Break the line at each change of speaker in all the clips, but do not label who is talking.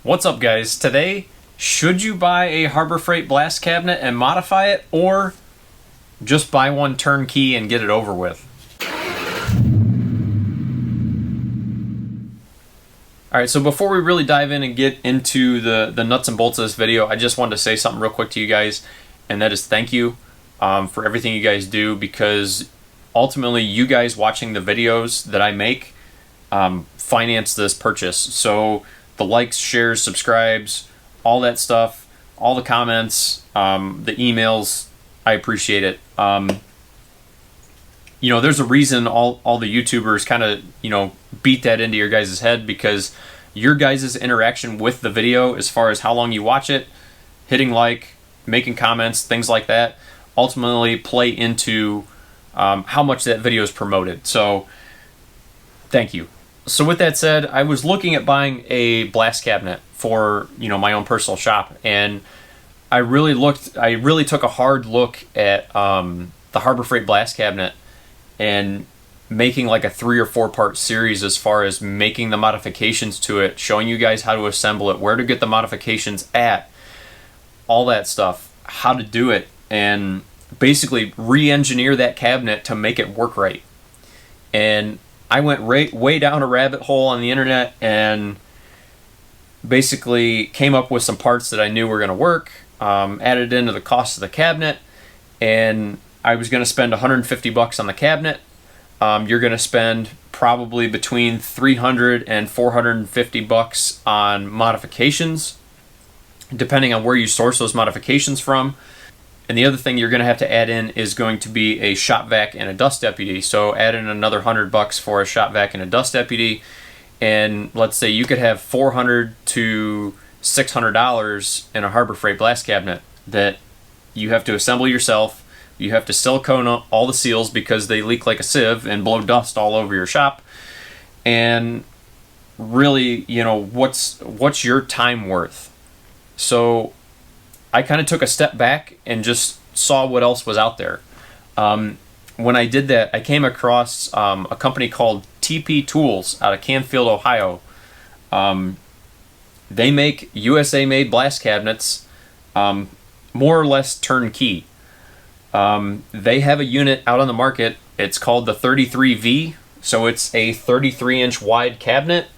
What's up, guys? Today, should you buy a Harbor Freight blast cabinet and modify it, or just buy one turnkey and get it over with? Alright, so before we really dive in and get into the nuts and bolts of this video, I just wanted to say something real quick to you guys, and that is thank you for everything you guys do, because ultimately you guys watching the videos that I make finance this purchase. So the likes, shares, subscribes, all that stuff, all the comments, the emails, I appreciate it. You know, there's a reason all the YouTubers kind of, you know, beat that into your guys' head, because your guys' interaction with the video, as far as how long you watch it, hitting like, making comments, things like that, ultimately play into how much that video is promoted. So thank you. So with that said, I was looking at buying a blast cabinet for, you know, my own personal shop, and I really took a hard look at the Harbor Freight blast cabinet and making like a 3 or 4 part series as far as making the modifications to it, showing you guys how to assemble it, where to get the modifications at, all that stuff, how to do it, and basically re-engineer that cabinet to make it work right. And I went way down a rabbit hole on the internet and basically came up with some parts that I knew were going to work, added into the cost of the cabinet, and I was going to spend $150 on the cabinet. You're going to spend probably between $300 and $450 on modifications, depending on where you source those modifications from. And the other thing you're going to have to add in is going to be a shop vac and a dust deputy. So add in another $100 for a shop vac and a dust deputy, and let's say you could have $400 to $600 in a Harbor Freight blast cabinet that you have to assemble yourself. You have to silicone all the seals because they leak like a sieve and blow dust all over your shop. And really, you know, what's your time worth? So I kind of took a step back and just saw what else was out there. When I did that, I came across a company called TP Tools out of Canfield, Ohio. They make USA-made blast cabinets, more or less turnkey. They have a unit out on the market. It's called the 33V. So it's a 33-inch wide cabinet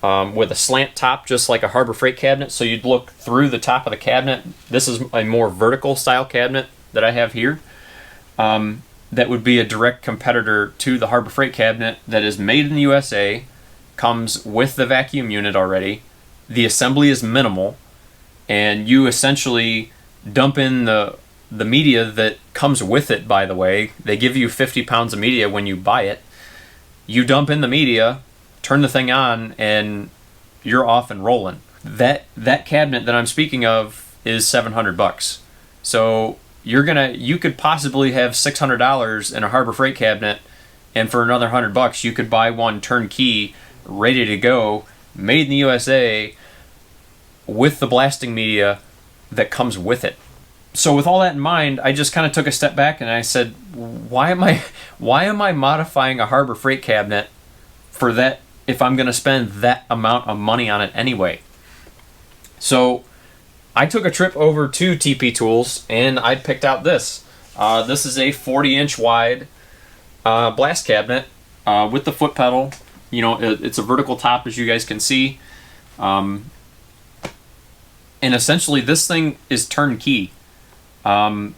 with a slant top, just like a Harbor Freight cabinet. So you'd look through the top of the cabinet. This is a more vertical style cabinet that I have here. That would be a direct competitor to the Harbor Freight cabinet that is made in the USA, comes with the vacuum unit already. The assembly is minimal, and you essentially dump in the media that comes with it, by the way. They give you 50 pounds of media when you buy it. You dump in the media, turn the thing on, and you're off and rolling. That cabinet that I'm speaking of is $700. So you could possibly have $600 in a Harbor Freight cabinet, and for another $100 you could buy one turnkey, ready to go, made in the USA, with the blasting media that comes with it. So with all that in mind, I just kind of took a step back and I said, why am I modifying a Harbor Freight cabinet for that if I'm going to spend that amount of money on it anyway? So I took a trip over to TP Tools and I picked out this. This is a 40-inch wide blast cabinet with the foot pedal. You know, it's a vertical top, as you guys can see. And essentially this thing is turnkey. I'll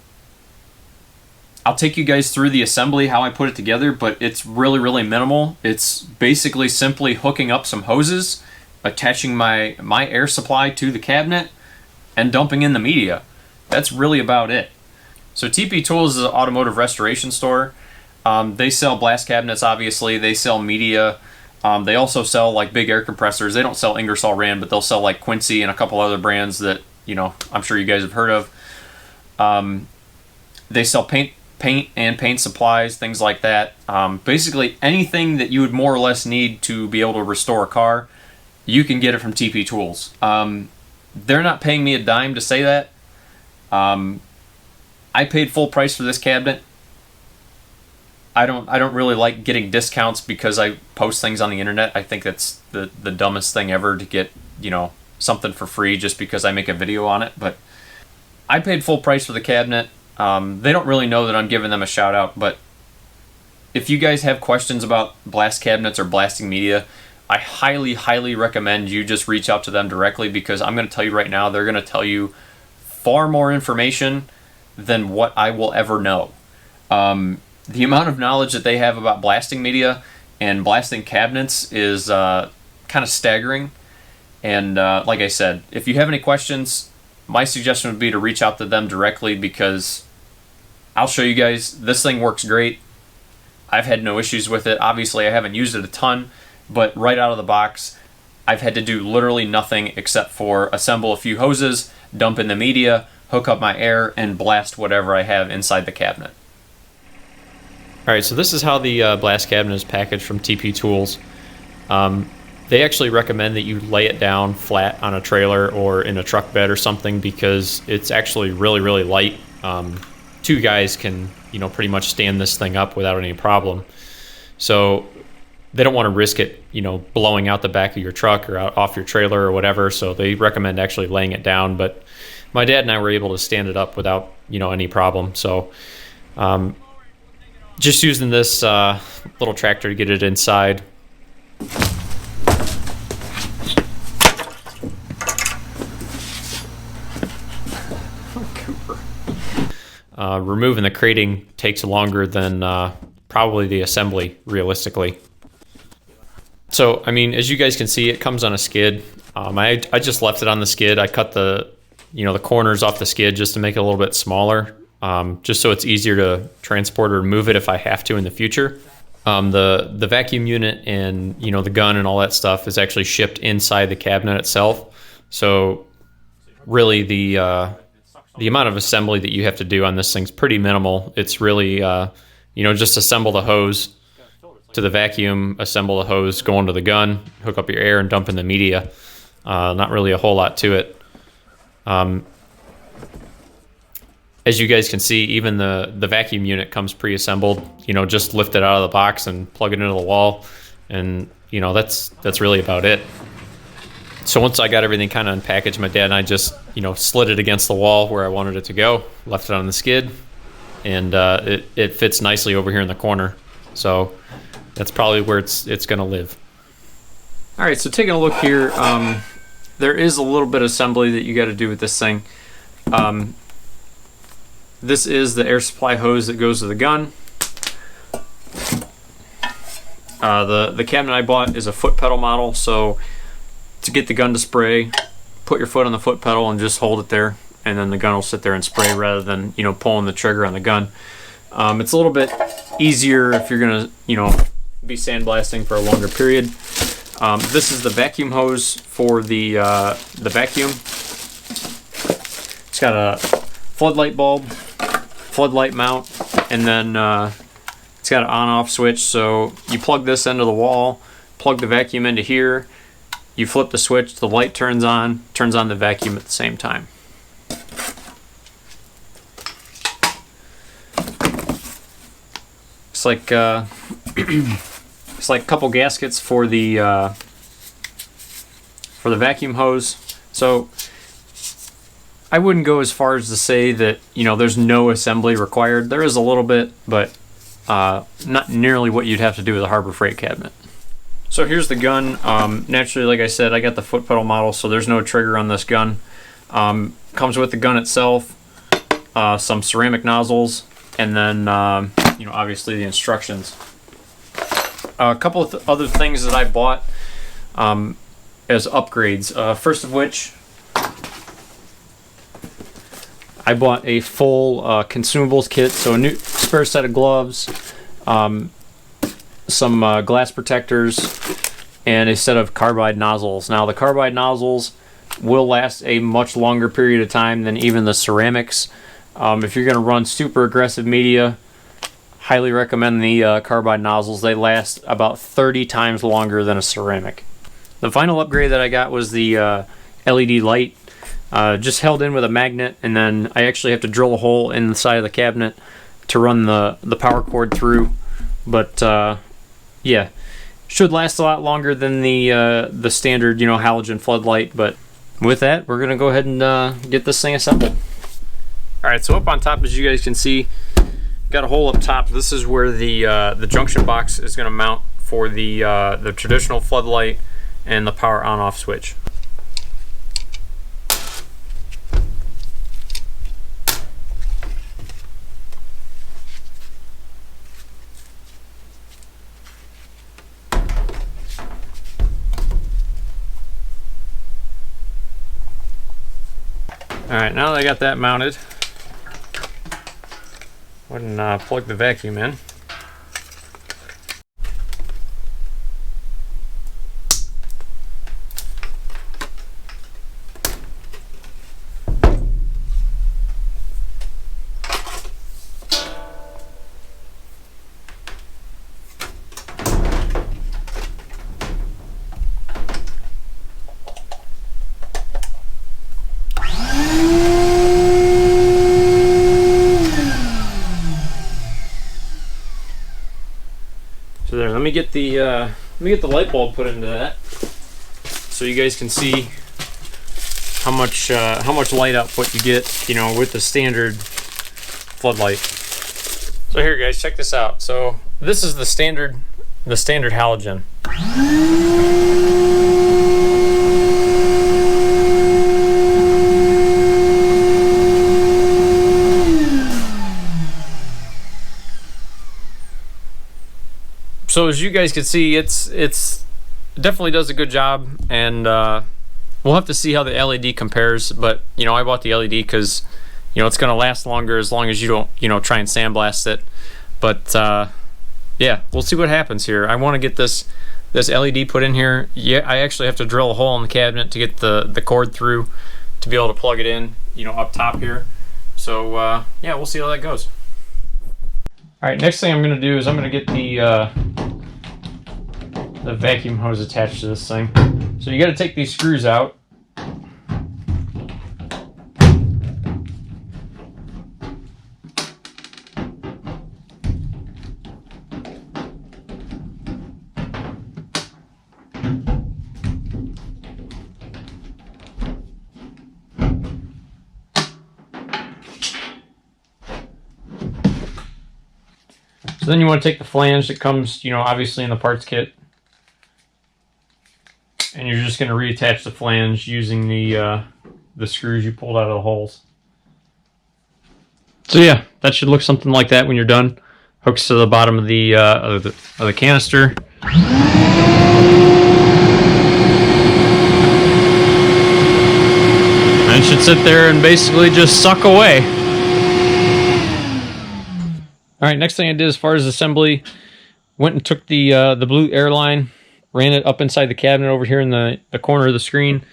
take you guys through the assembly, how I put it together, but it's really minimal. It's basically simply hooking up some hoses, attaching my air supply to the cabinet, and dumping in the media. That's really about it. So TP Tools is an automotive restoration store. They sell blast cabinets, obviously. They sell media. They also sell like big air compressors. They don't sell Ingersoll Rand, but they'll sell like Quincy and a couple other brands that, you know, I'm sure you guys have heard of. They sell paint and paint supplies, things like that. Basically anything that you would more or less need to be able to restore a car, you can get it from TP Tools. They're not paying me a dime to say that. I paid full price for this cabinet. I don't really like getting discounts because I post things on the internet. I think that's the dumbest thing ever, to get, you know, something for free just because I make a video on it, but I paid full price for the cabinet. They don't really know that I'm giving them a shout out, but if you guys have questions about blast cabinets or blasting media, I highly, highly recommend you just reach out to them directly, because I'm going to tell you right now, they're going to tell you far more information than what I will ever know. The amount of knowledge that they have about blasting media and blasting cabinets is kind of staggering. And like I said, if you have any questions, my suggestion would be to reach out to them directly, because I'll show you guys. This thing works great. I've had no issues with it. Obviously, I haven't used it a ton, but right out of the box, I've had to do literally nothing except for assemble a few hoses, dump in the media, hook up my air, and blast whatever I have inside the cabinet. Alright, so this is how the blast cabinet is packaged from TP Tools. They actually recommend that you lay it down flat on a trailer or in a truck bed or something, because it's actually really, really light. Two guys can, pretty much stand this thing up without any problem. So they don't want to risk it, blowing out the back of your truck or off your trailer or whatever. So they recommend actually laying it down. But my dad and I were able to stand it up without, any problem. So just using this little tractor to get it inside. Removing the crating takes longer than probably the assembly, realistically. So, as you guys can see, it comes on a skid. I just left it on the skid. I cut the corners off the skid just to make it a little bit smaller, just so it's easier to transport or move it if I have to in the future. The vacuum unit and the gun and all that stuff is actually shipped inside the cabinet itself. So, really, the amount of assembly that you have to do on this thing's pretty minimal. It's really, just assemble the hose to the vacuum, assemble the hose, go into the gun, hook up your air, and dump in the media. Not really a whole lot to it. As you guys can see, even the vacuum unit comes pre-assembled. Just lift it out of the box and plug it into the wall, and that's really about it. So once I got everything kind of unpackaged, my dad and I just, slid it against the wall where I wanted it to go, left it on the skid, and it fits nicely over here in the corner. So that's probably where it's going to live. All right, so taking a look here, there is a little bit of assembly that you got to do with this thing. This is the air supply hose that goes to the gun. The cabinet I bought is a foot pedal model, so to get the gun to spray, put your foot on the foot pedal and just hold it there, and then the gun will sit there and spray rather than pulling the trigger on the gun. It's a little bit easier if you're gonna be sandblasting for a longer period. This is the vacuum hose for the vacuum. It's got a floodlight bulb, floodlight mount, and then it's got an on-off switch. So you plug this into the wall, plug the vacuum into here. You flip the switch, the light turns on the vacuum at the same time. It's like it's like a couple gaskets for the vacuum hose. So I wouldn't go as far as to say that there's no assembly required. There is a little bit, but not nearly what you'd have to do with a Harbor Freight cabinet. So here's the gun. Naturally, like I said, I got the foot pedal model, so there's no trigger on this gun. Comes with the gun itself, some ceramic nozzles, and then obviously the instructions. A couple of other things that I bought as upgrades. First of which, I bought a full consumables kit, so a new spare set of gloves, some glass protectors, and a set of carbide nozzles. Now the carbide nozzles will last a much longer period of time than even the ceramics. If you're going to run super aggressive media, highly recommend the carbide nozzles. They last about 30 times longer than a ceramic. The final upgrade that I got was the LED light, just held in with a magnet, and then I actually have to drill a hole in the side of the cabinet to run the power cord through. But yeah, should last a lot longer than the standard halogen floodlight. But with that, we're gonna go ahead and get this thing assembled. All right, so up on top, as you guys can see, got a hole up top. This is where the junction box is gonna mount for the traditional floodlight and the power on-off switch. Alright, now that I got that mounted, go ahead and plug the vacuum in. So there, let me get the light bulb put into that, so you guys can see how much light output you get, you know, with the standard floodlight. So here, guys, check this out. So this is the standard halogen. So as you guys can see, it's definitely does a good job, and we'll have to see how the LED compares. But you know, I bought the LED because you know it's going to last longer as long as you don't, you know, try and sandblast it. But yeah, we'll see what happens here. I want to get this LED put in here. Yeah, I actually have to drill a hole in the cabinet to get the cord through to be able to plug it in, you know, up top here. So yeah, we'll see how that goes. All right, next thing I'm going to do is I'm going to get the vacuum hose attached to this thing. So you got to take these screws out. So then you want to take the flange that comes, you know, obviously in the parts kit, and you're just going to reattach the flange using the screws you pulled out of the holes. So yeah, that should look something like that when you're done. Hooks to the bottom of the canister. And it should sit there and basically just suck away. All right, next thing I did as far as assembly, went and took the blue air line, ran it up inside the cabinet over here in the corner of the screen,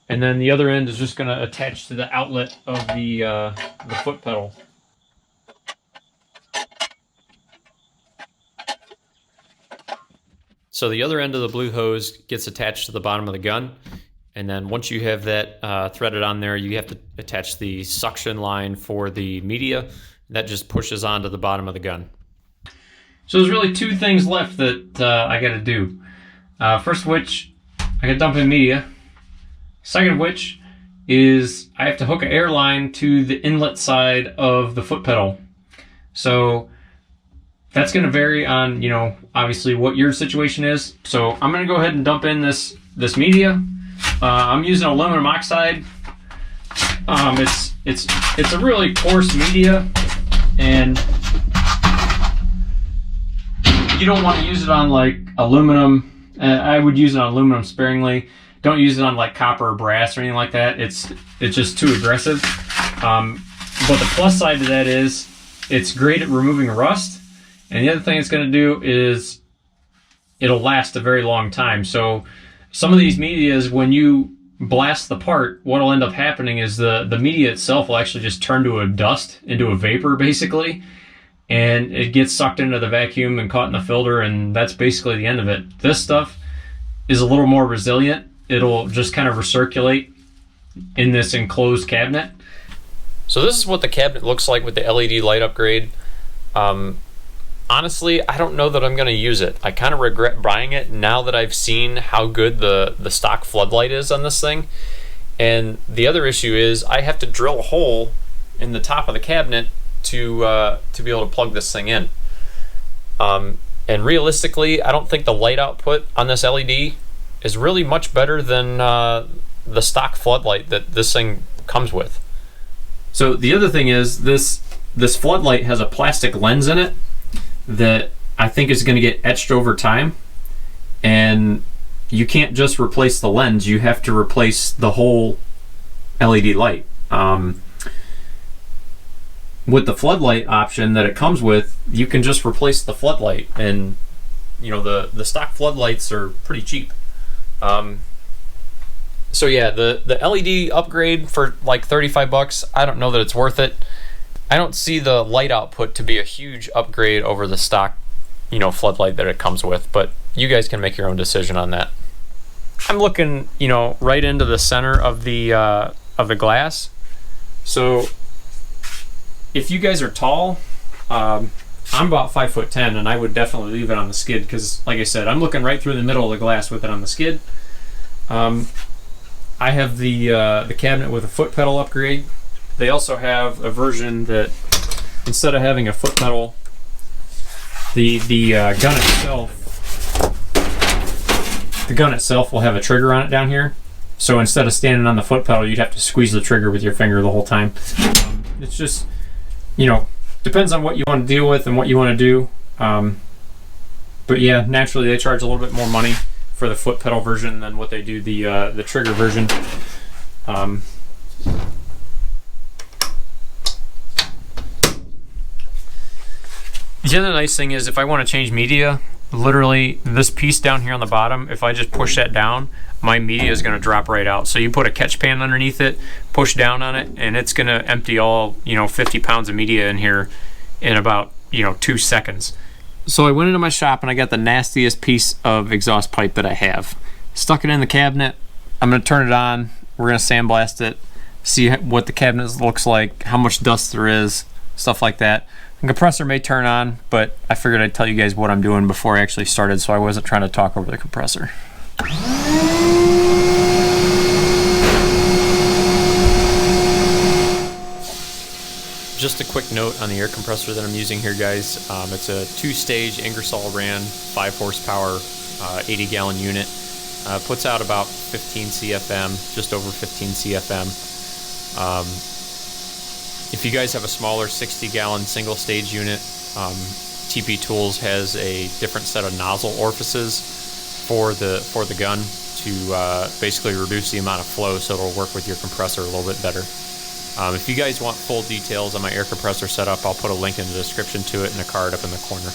and then the other end is just going to attach to the outlet of the foot pedal. So the other end of the blue hose gets attached to the bottom of the gun, and then once you have that threaded on there, you have to attach the suction line for the media. That just pushes onto the bottom of the gun. So there's really two things left that I got to do. First of which, I got to dump in media. Second of which is I have to hook an air line to the inlet side of the foot pedal. So that's going to vary on, you know, obviously what your situation is. So I'm going to go ahead and dump in this media. I'm using aluminum oxide. It's a really coarse media, and you don't want to use it on like aluminum. I would use it on aluminum sparingly. Don't use it on like copper or brass or anything like that. It's just too aggressive. But the plus side to that is it's great at removing rust. And the other thing it's going to do is it'll last a very long time. So some of these medias, when you blast the part, what'll end up happening is the media itself will actually just turn to a dust, into a vapor basically, and it gets sucked into the vacuum and caught in the filter, and that's basically the end of it. This stuff is a little more resilient. It'll just kind of recirculate in this enclosed cabinet. So this is what the cabinet looks like with the LED light upgrade. Honestly, I don't know that I'm going to use it. I kind of regret buying it now that I've seen how good the stock floodlight is on this thing. And the other issue is I have to drill a hole in the top of the cabinet to be able to plug this thing in. And realistically, I don't think the light output on this LED is really much better than the stock floodlight that this thing comes with. So the other thing is this floodlight has a plastic lens in it that I think is going to get etched over time, and you can't just replace the lens, you have to replace the whole LED light. With the floodlight option that it comes with, you can just replace the floodlight, and the stock floodlights are pretty cheap. So yeah, the LED upgrade for like $35, I don't know that it's worth it. I don't see the light output to be a huge upgrade over the stock floodlight that it comes with, but you guys can make your own decision on that. I'm looking right into the center of the glass. So if you guys are tall, I'm about 5'10", and I would definitely leave it on the skid because, like I said, I'm looking right through the middle of the glass with it on the skid. I have the cabinet with a foot pedal upgrade. They also have a version that instead of having a foot pedal, the gun itself will have a trigger on it down here. So instead of standing on the foot pedal, you'd have to squeeze the trigger with your finger the whole time. It's just, depends on what you want to deal with and what you want to do. But yeah, naturally they charge a little bit more money for the foot pedal version than what they do the trigger version. The other nice thing is if I want to change media, literally this piece down here on the bottom, if I just push that down, my media is going to drop right out. So you put a catch pan underneath it, push down on it, and it's going to empty all 50 pounds of media in here in about 2 seconds. So I went into my shop and I got the nastiest piece of exhaust pipe that I have. Stuck it in the cabinet. I'm going to turn it on. We're going to sandblast it, see what the cabinet looks like, how much dust there is, stuff like that. The compressor may turn on, but I figured I'd tell you guys what I'm doing before I actually started, so I wasn't trying to talk over the compressor. Just a quick note on the air compressor that I'm using here, guys. It's a 2-stage Ingersoll Rand 5 horsepower 80-gallon unit. Puts out about 15 CFM, just over 15 CFM. If you guys have a smaller 60-gallon single-stage unit, TP Tools has a different set of nozzle orifices for the gun to basically reduce the amount of flow, so it'll work with your compressor a little bit better. If you guys want full details on my air compressor setup, I'll put a link in the description to it and a card up in the corner.